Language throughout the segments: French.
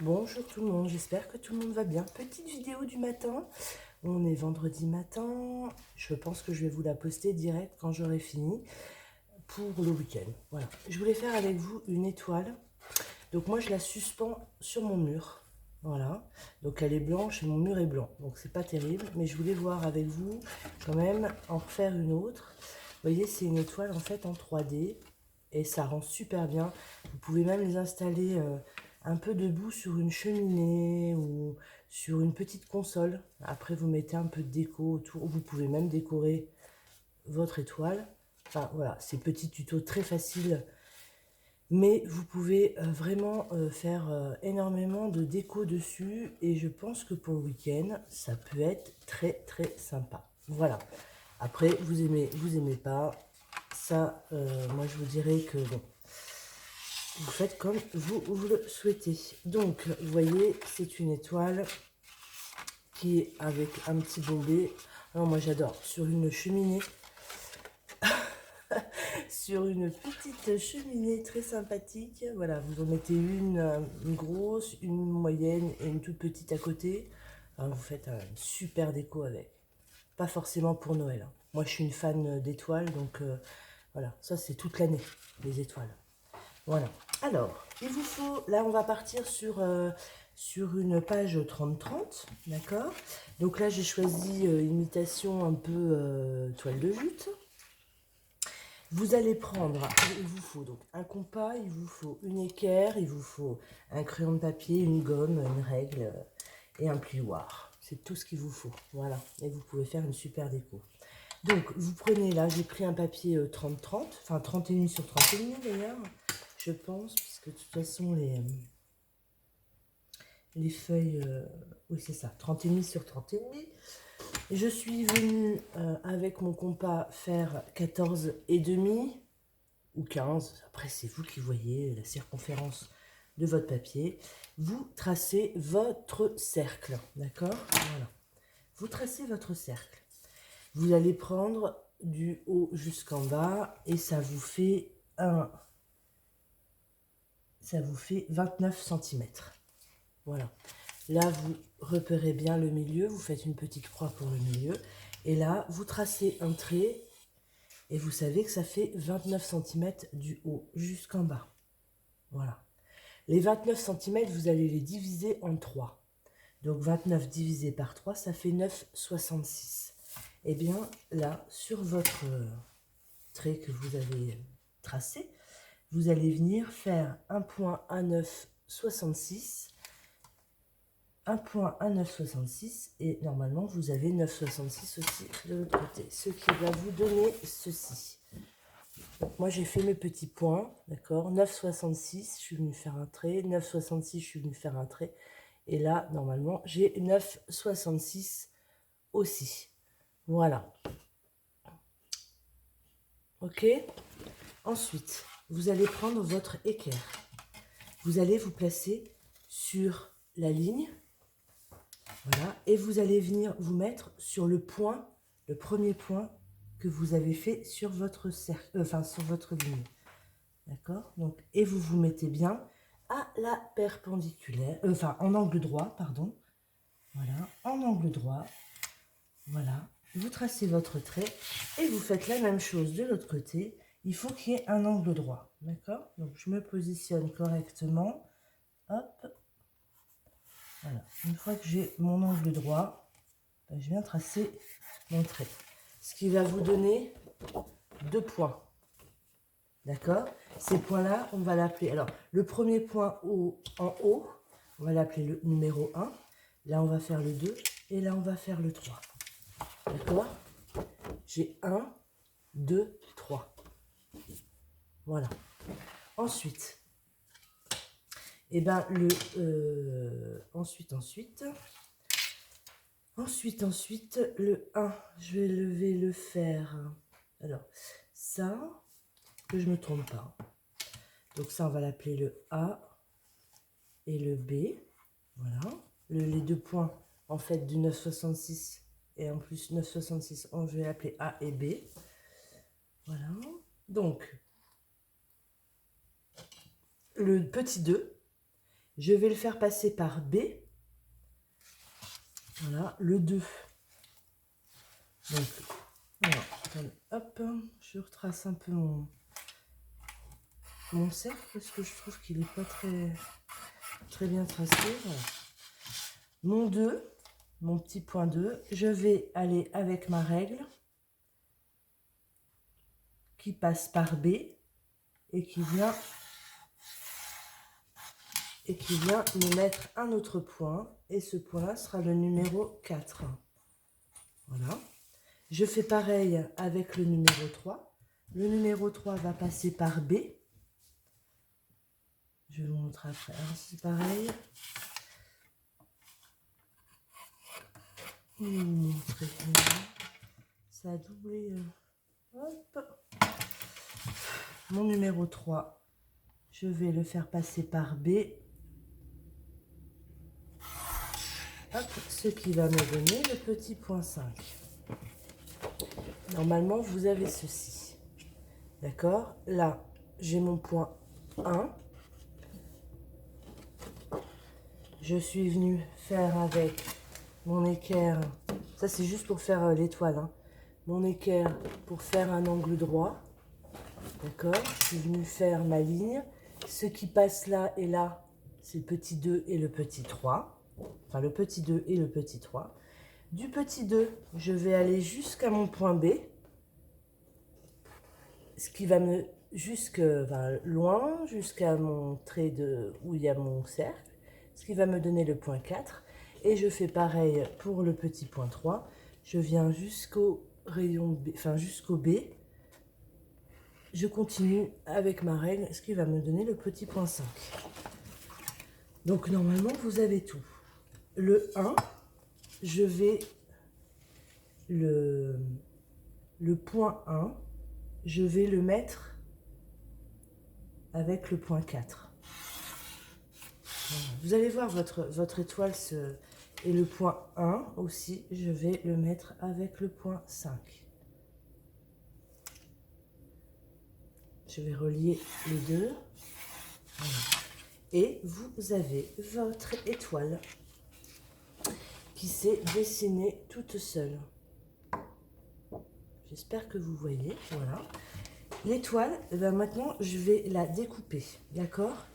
Bonjour tout le monde, j'espère que tout le monde va bien. Petite vidéo du matin, on est vendredi matin, je pense que je vais vous la poster direct quand j'aurai fini pour le week-end. Voilà, je voulais faire avec vous une étoile, donc moi je la suspends sur mon mur, voilà, donc elle est blanche et mon mur est blanc, donc c'est pas terrible, mais je voulais voir avec vous quand même en refaire une autre. Vous voyez, c'est une étoile en fait en 3D et ça rend super bien. Vous pouvez même les installer un peu debout sur une cheminée ou sur une petite console. Après, vous mettez un peu de déco autour. Vous pouvez même décorer votre étoile. Enfin, voilà, c'est petit tuto très facile. Mais vous pouvez vraiment faire énormément de déco dessus. Et je pense que pour le week-end, ça peut être très, très sympa. Voilà. Après, vous aimez pas. Ça, moi, je vous dirais que bon, vous faites comme vous le souhaitez. Donc, vous voyez, c'est une étoile qui est avec un petit bombé. Alors, moi, j'adore. Sur une cheminée, sur une petite cheminée très sympathique. Voilà, vous en mettez une grosse, une moyenne et une toute petite à côté. Alors, vous faites une super déco avec. Pas forcément pour Noël, hein. Moi, je suis une fan d'étoiles, donc voilà, ça, c'est toute l'année, les étoiles. Voilà. Alors, il vous faut, là on va partir sur une page 30-30, d'accord? Donc là j'ai choisi imitation un peu toile de jute. Vous allez prendre, il vous faut donc un compas, il vous faut une équerre, il vous faut un crayon de papier, une gomme, une règle et un plioir. C'est tout ce qu'il vous faut, voilà. Et vous pouvez faire une super déco. Donc, vous prenez, là, j'ai pris un papier 30-30, enfin 31 sur 31 d'ailleurs, je pense, puisque de toute façon, les feuilles, oui c'est ça, 31 sur 31. Je suis venue avec mon compas faire 14 et demi ou 15, après c'est vous qui voyez la circonférence de votre papier. Vous tracez votre cercle, d'accord? Voilà, vous tracez votre cercle. Vous allez prendre du haut jusqu'en bas et ça vous fait 29 centimètres. Voilà. Là, vous repérez bien le milieu, vous faites une petite croix pour le milieu. Et là, vous tracez un trait et vous savez que ça fait 29 centimètres du haut jusqu'en bas. Voilà. Les 29 centimètres, vous allez les diviser en 3. Donc 29 divisé par 3, ça fait 9,66. Et bien là, sur votre trait que vous avez tracé, vous allez venir faire un point à 9,66, un point à 9,66 et normalement vous avez 9,66 aussi de l'autre côté, ce qui va vous donner ceci. Donc moi j'ai fait mes petits points, d'accord, 9,66, je suis venue faire un trait, 9,66, je suis venue faire un trait, et là normalement j'ai 9,66 aussi. Voilà. Ok. Ensuite, vous allez prendre votre équerre. Vous allez vous placer sur la ligne. Voilà. Et vous allez venir vous mettre sur le point, le premier point que vous avez fait sur votre cercle, enfin sur votre ligne. D'accord? Donc, et vous vous mettez bien à la perpendiculaire, enfin en angle droit, pardon. Voilà, en angle droit. Voilà. Vous tracez votre trait et vous faites la même chose de l'autre côté. Il faut qu'il y ait un angle droit. D'accord? Donc, je me positionne correctement. Hop. Voilà. Une fois que j'ai mon angle droit, ben, je viens tracer mon trait. Ce qui va vous donner 2 points. D'accord? Ces points-là, on va l'appeler... Alors, le premier point en haut, on va l'appeler le numéro 1. Là, on va faire le 2. Et là, on va faire le 3. D'accord? J'ai 1, 2, 3. Voilà. Ensuite, et ben ensuite, le 1, je vais le faire. Alors, ça, que je ne me trompe pas. Donc ça, on va l'appeler le A et le B. Voilà. Les 2 points, en fait, du 9,66 et en plus 9,66, on va l'appeler A et B. Voilà. Donc, le petit 2. Je vais le faire passer par B. Voilà, le 2. Donc, alors, hop, je retrace un peu mon cercle parce que je trouve qu'il n'est pas très bien tracé. Voilà. Mon 2, mon petit point 2, je vais aller avec ma règle qui passe par B et qui vient me mettre un autre point. Et ce point-là sera le numéro 4. Voilà. Je fais pareil avec le numéro 3. Le numéro 3 va passer par B. Je vais vous montrer après. C'est pareil. Je vais vous montrer. Ça a doublé. Hop. Mon numéro 3, je vais le faire passer par B. Hop, ce qui va me donner le petit point 5. Normalement, vous avez ceci. D'accord? Là, j'ai mon point 1. Je suis venue faire avec mon équerre. Ça, c'est juste pour faire l'étoile. Hein. Mon équerre pour faire un angle droit. D'accord? Je suis venue faire ma ligne. Ce qui passe là et là, c'est le petit 2 et le petit 3. Enfin, le petit 2 et le petit 3. Du petit 2, je vais aller jusqu'à mon point B. Ce qui va me loin, jusqu'à mon trait où il y a mon cercle. Ce qui va me donner le point 4. Et je fais pareil pour le petit point 3. Je viens jusqu'au rayon B, enfin jusqu'au B. Je continue avec ma règle, ce qui va me donner le petit point 5. Donc normalement, vous avez tout. Le 1, je vais le point 1, je vais le mettre avec le point 4. Voilà. Vous allez voir votre étoile et le point 1 aussi, je vais le mettre avec le point 5. Je vais relier les deux. Voilà. Et vous avez votre étoile qui s'est dessinée toute seule. J'espère que vous voyez. Voilà. L'étoile, maintenant, je vais la découper. D'accord?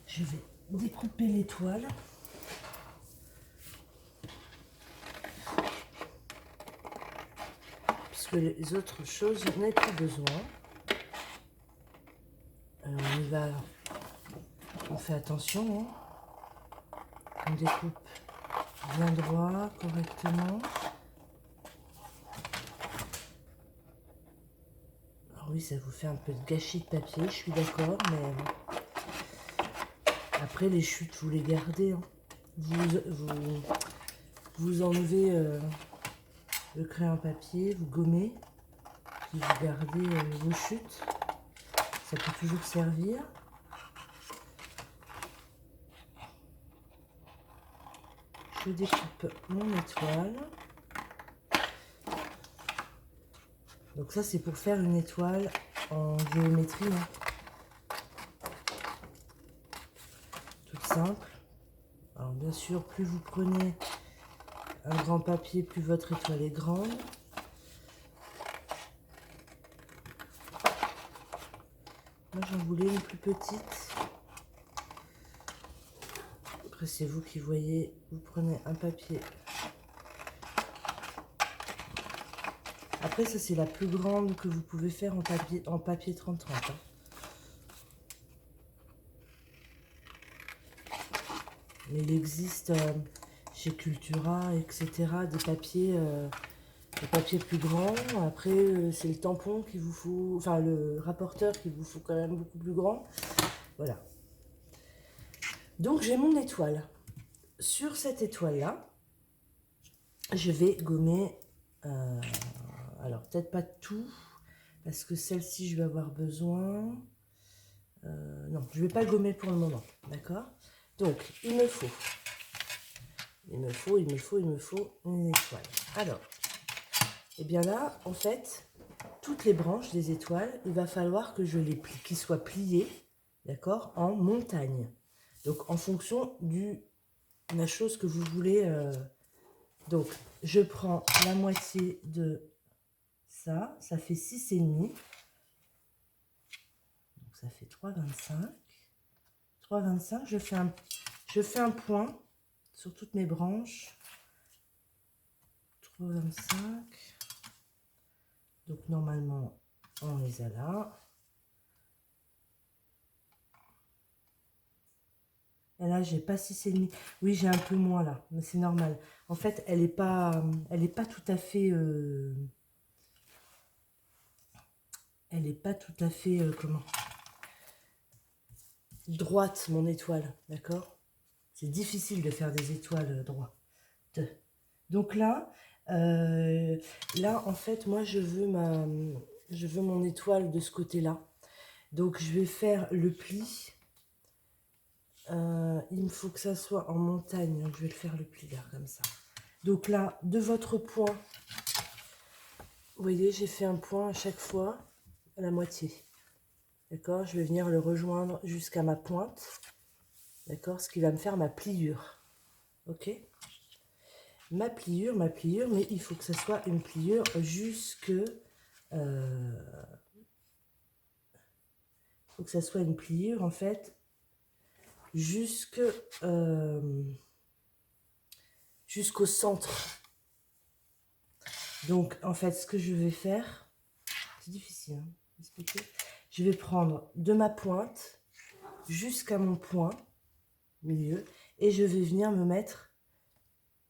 Je vais découper l'étoile. Puisque les autres choses, je n'ai plus besoin. On fait attention. Hein. On découpe bien droit, correctement. Alors oui, ça vous fait un peu de gâchis de papier, je suis d'accord, mais après les chutes, vous les gardez. Hein. Vous enlevez le crayon papier, vous gommez, puis vous gardez vos chutes. Ça peut toujours servir. Je découpe mon étoile. Donc ça, c'est pour faire une étoile en géométrie. Hein. Toute simple. Alors bien sûr, plus vous prenez un grand papier, plus votre étoile est grande. Moi, j'en voulais une plus petite. Après, c'est vous qui voyez. Vous prenez un papier. Après, ça, c'est la plus grande que vous pouvez faire en papier 30-30. Hein. Mais il existe chez Cultura, etc., des papiers plus grands. Après, c'est le tampon qu'il vous faut, enfin le rapporteur qu'il vous faut quand même beaucoup plus grand. Voilà. Donc, j'ai mon étoile. Sur cette étoile-là, je vais gommer, alors peut-être pas tout, parce que celle-ci, je vais avoir besoin. Non, je ne vais pas gommer pour le moment, d'accord? Donc, il me faut une étoile. Alors, et bien là, en fait, toutes les branches des étoiles, il va falloir que je les plie, qu'ils soient pliés, d'accord, en montagne. Donc, en fonction de la chose que vous voulez. Donc, je prends la moitié de ça. Ça fait 6,5. Donc, ça fait 3,25. 3,25. Je fais un point sur toutes mes branches. 3,25. Donc, normalement, on les a là. Et là, j'ai pas 6,5. Oui, j'ai un peu moins là, mais c'est normal. En fait, elle est pas tout à fait... elle n'est pas tout à fait... comment droite, mon étoile, d'accord? C'est difficile de faire des étoiles droites. Donc là, en fait, moi, je veux mon étoile de ce côté-là. Donc, je vais faire le pli. Il me faut que ça soit en montagne. Donc, je vais le faire le pli là, comme ça. Donc là, de votre point, vous voyez, j'ai fait un point à chaque fois à la moitié. D'accord? Je vais venir le rejoindre jusqu'à ma pointe. D'accord? Ce qui va me faire ma pliure. Ok? Ma pliure, mais il faut que ça soit une pliure jusque... faut que ça soit une pliure, en fait, jusqu'au centre. Donc, en fait, ce que je vais faire... C'est difficile, hein, d'expliquer. Je vais prendre de ma pointe jusqu'à mon point, milieu, et je vais venir me mettre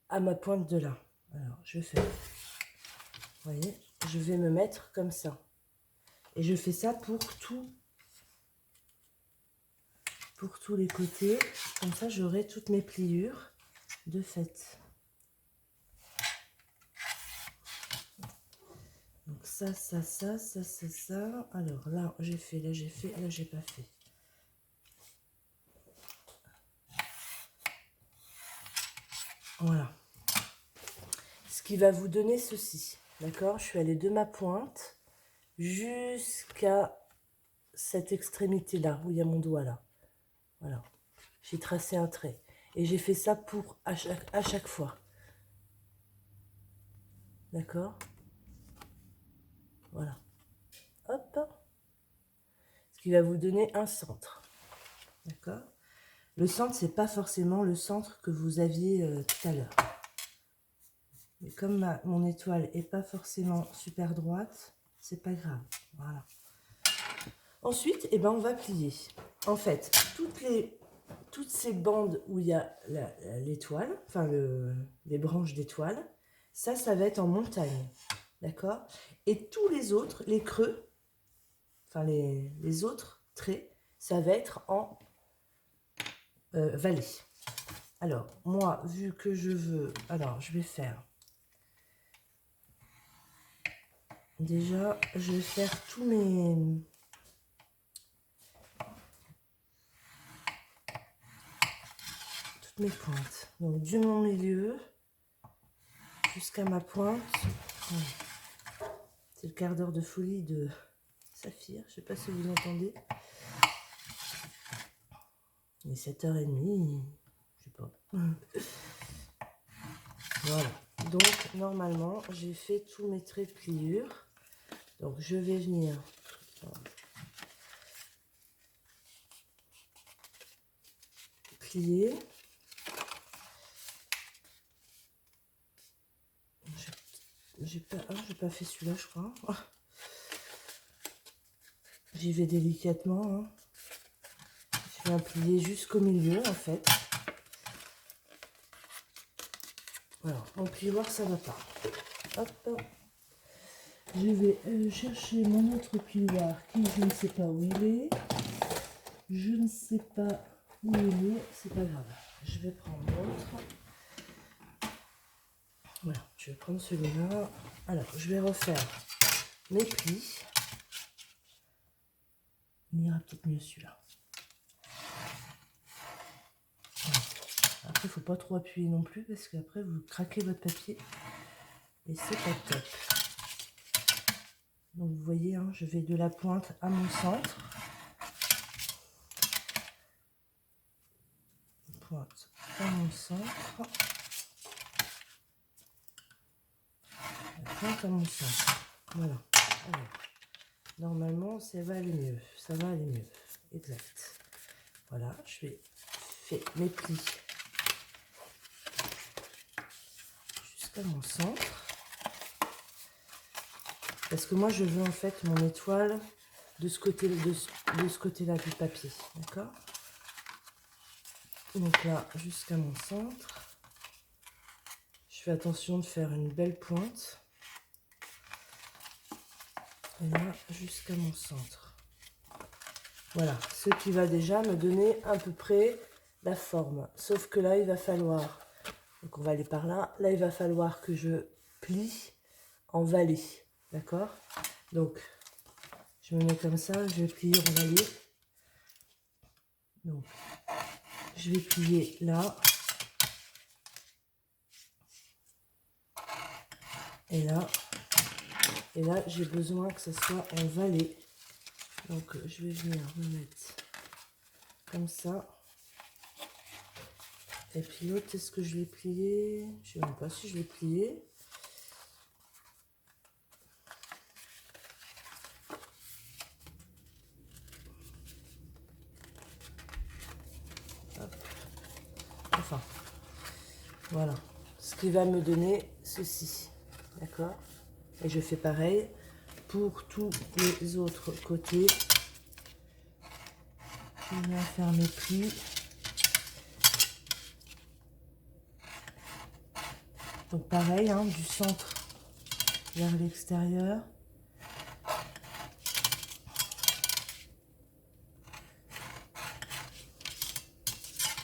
à ma pointe de là. Alors, je fais... Vous voyez, je vais me mettre comme ça. Et je fais ça pour tous les côtés. Comme ça, j'aurai toutes mes pliures de fait. Donc ça. Alors là, j'ai fait, là, j'ai fait, là, j'ai pas fait. Voilà. Ce qui va vous donner ceci. D'accord? Je suis allée de ma pointe jusqu'à cette extrémité-là, où il y a mon doigt là. Voilà. J'ai tracé un trait. Et j'ai fait ça pour à chaque fois. D'accord? Voilà. Hop. Ce qui va vous donner un centre. D'accord? Le centre, c'est pas forcément le centre que vous aviez tout à l'heure. Mais comme mon étoile est pas forcément super droite, c'est pas grave. Voilà. Ensuite, eh ben, on va plier. En fait, toutes ces bandes où il y a l'étoile, enfin les branches d'étoile, ça va être en montagne. D'accord? Et tous les autres, les creux, enfin les autres traits, ça va être en vallée. Alors, moi, vu que je veux... Alors, je vais faire... Déjà, je vais faire toutes mes pointes. Donc, du mon milieu jusqu'à ma pointe. C'est le quart d'heure de folie de Saphir. Je ne sais pas si vous entendez. Il est 7h30. Je sais pas. Voilà. Donc, normalement, j'ai fait tous mes traits de pliure. Donc, je vais venir... plier. J'ai pas fait celui-là, je crois. J'y vais délicatement. Hein. Je viens plier jusqu'au milieu, en fait. Alors, mon plioir, ça va pas. Hop. Je vais chercher mon autre plioir qui, je ne sais pas où il est. Je ne sais pas où il est. C'est pas grave. Je vais prendre l'autre. Voilà, je vais prendre celui-là. Alors, je vais refaire mes plis. Il ira peut-être mieux celui-là. Voilà. Après, il ne faut pas trop appuyer non plus parce qu'après, vous craquez votre papier. Et c'est pas top. Donc, vous voyez, hein, je vais de la pointe à mon centre. pointe dans mon centre. La pointe à mon centre. Voilà. Alors, normalement, ça va aller mieux. Ça va aller mieux. Exact. Voilà, je vais faire mes plis jusqu'à mon centre. Parce que moi, je veux en fait mon étoile de ce côté, de ce côté-là du papier. D'accord? Donc là, jusqu'à mon centre. Je fais attention de faire une belle pointe. Et là, jusqu'à mon centre. Voilà, ce qui va déjà me donner à peu près la forme. Sauf que là, il va falloir, donc on va aller par là, là, il va falloir que je plie en vallée. D'accord? Donc, je me mets comme ça, je vais plier en vallée. Donc, je vais plier là. Et là. Et là, j'ai besoin que ce soit en vallée. Donc, je vais venir me mettre comme ça. Et puis l'autre, est-ce que je l'ai plié? Je ne sais même pas si je l'ai plié. Hop. Enfin, voilà. Ce qui va me donner ceci. D'accord? Et je fais pareil pour tous les autres côtés. Je viens faire mes plis. Donc pareil, hein, du centre vers l'extérieur.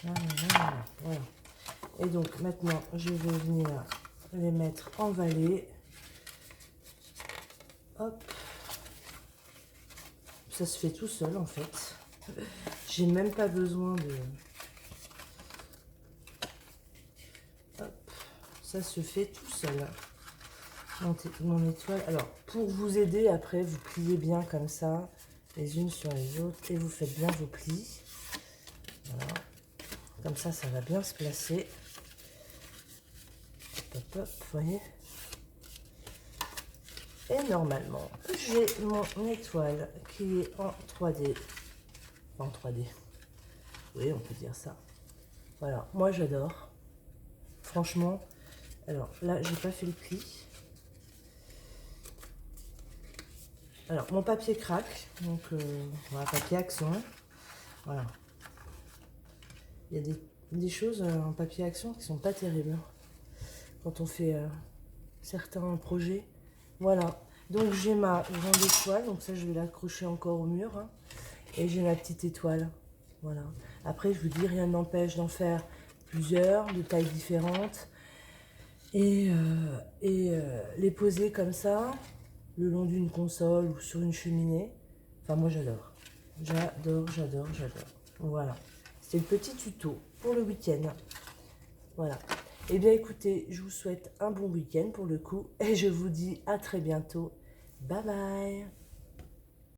Voilà. Et donc maintenant, je vais venir les mettre en vallée. Hop. Ça se fait tout seul en fait. J'ai même pas besoin de... Hop. Ça se fait tout seul. Mon étoile. Alors, pour vous aider, après, vous pliez bien comme ça, les unes sur les autres, et vous faites bien vos plis. Voilà. Comme ça va bien se placer. Hop, hop, hop, vous voyez. Et normalement, j'ai mon étoile qui est en 3D. En 3D. Oui, on peut dire ça. Voilà, moi j'adore. Franchement, alors là, j'ai pas fait le pli. Alors, mon papier craque, donc voilà, papier action. Voilà. Il y a des choses en papier action qui sont pas terribles quand on fait certains projets. Voilà. Donc, j'ai ma grande étoile, donc ça, je vais l'accrocher encore au mur. Hein. Et j'ai ma petite étoile. Voilà. Après, je vous dis, rien n'empêche d'en faire plusieurs, de tailles différentes. Et les poser comme ça, le long d'une console ou sur une cheminée. Enfin, moi, j'adore. J'adore, j'adore, j'adore. Voilà. C'est le petit tuto pour le week-end. Voilà. Eh bien, écoutez, je vous souhaite un bon week-end pour le coup. Et je vous dis à très bientôt. Bye bye.